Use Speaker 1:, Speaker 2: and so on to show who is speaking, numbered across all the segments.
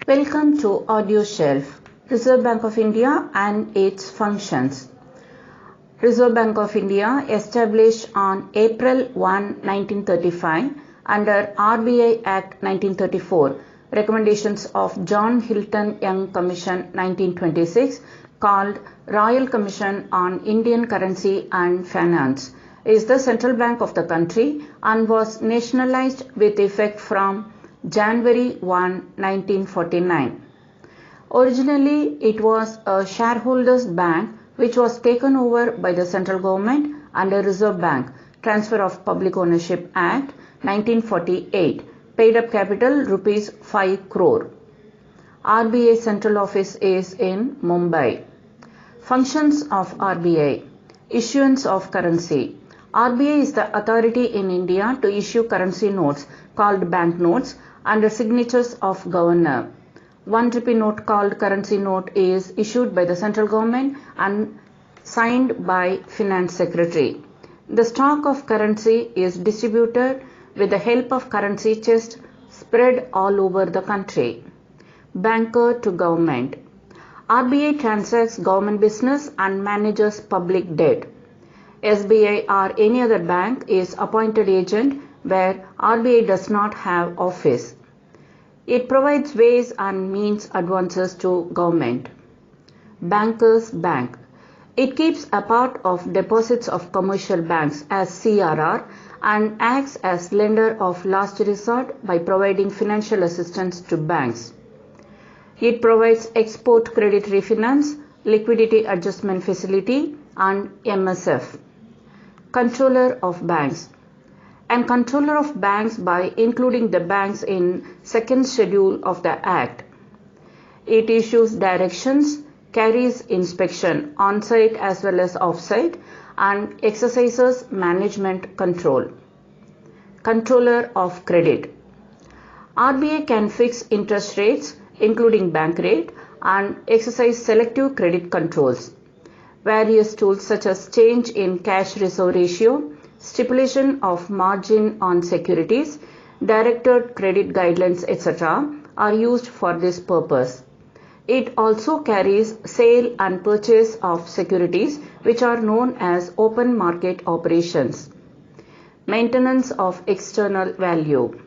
Speaker 1: Welcome to Audio Shelf, Reserve Bank of India and its functions. Reserve Bank of India established on April 1, 1935 under RBI Act 1934, recommendations of John Hilton Young Commission 1926 called Royal Commission on Indian Currency and Finance, is the central bank of the country and was nationalized with effect from January 1, 1949. Originally, it was a shareholders' bank which was taken over by the central government under Reserve Bank Transfer of Public Ownership Act 1948, paid up capital rupees 5 crore. RBI central office is in Mumbai. Functions of RBI: issuance of currency. RBI is the authority in India to issue currency notes called banknotes under signatures of governor. 1 rupee note called currency note is issued by the central government and signed by finance secretary. The stock of currency is distributed with the help of currency chest spread all over the country. Banker to government. RBI transacts government business and manages public debt. SBI or any other bank is appointed agent where RBI does not have office. It provides ways and means advances to government. Bankers Bank. It keeps a part of deposits of commercial banks as CRR and acts as lender of last resort by providing financial assistance to banks. It provides export credit refinance, liquidity adjustment facility and MSF. Controller of banks. And controller of banks by including the banks in second schedule of the Act. It issues directions, carries inspection on-site as well as off-site, and exercises management control. Controller of credit. RBI can fix interest rates, including bank rate, and exercise selective credit controls. Various tools such as change in cash reserve ratio, stipulation of margin on securities, directed credit guidelines, etc. are used for this purpose. It also carries sale and purchase of securities, which are known as open market operations. Maintenance of external value.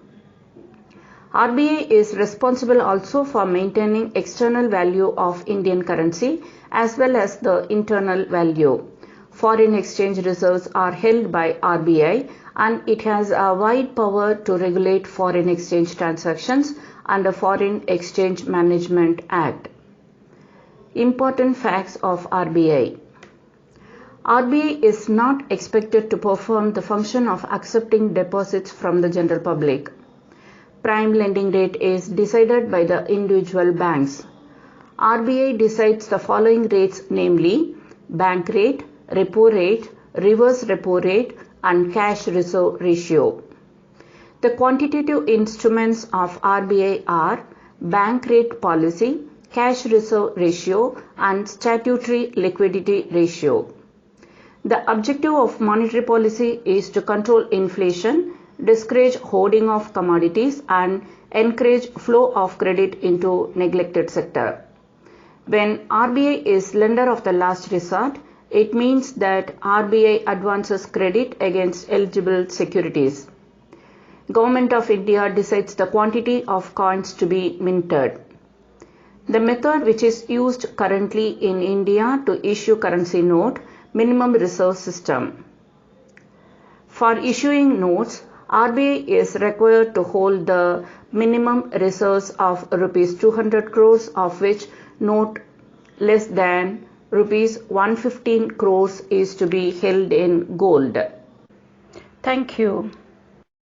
Speaker 1: RBI is responsible also for maintaining external value of Indian currency as well as the internal value. Foreign exchange reserves are held by RBI and it has a wide power to regulate foreign exchange transactions under Foreign Exchange Management Act. Important facts of RBI. RBI is not expected to perform the function of accepting deposits from the general public. Prime lending rate is decided by the individual banks. RBI decides the following rates, namely bank rate, repo rate, reverse repo rate, and cash reserve ratio. The quantitative instruments of RBI are bank rate policy, cash reserve ratio, and statutory liquidity ratio. The objective of monetary policy is to control inflation, discourage hoarding of commodities, and encourage flow of credit into neglected sector. When RBI is lender of the last resort, it means that RBI advances credit against eligible securities. Government of India decides the quantity of coins to be minted. The method which is used currently in India to issue currency note, minimum reserve system. For issuing notes, RBI is required to hold the minimum reserves of rupees 200 crores, of which note less than rupees 115 crores is to be held in gold. Thank you.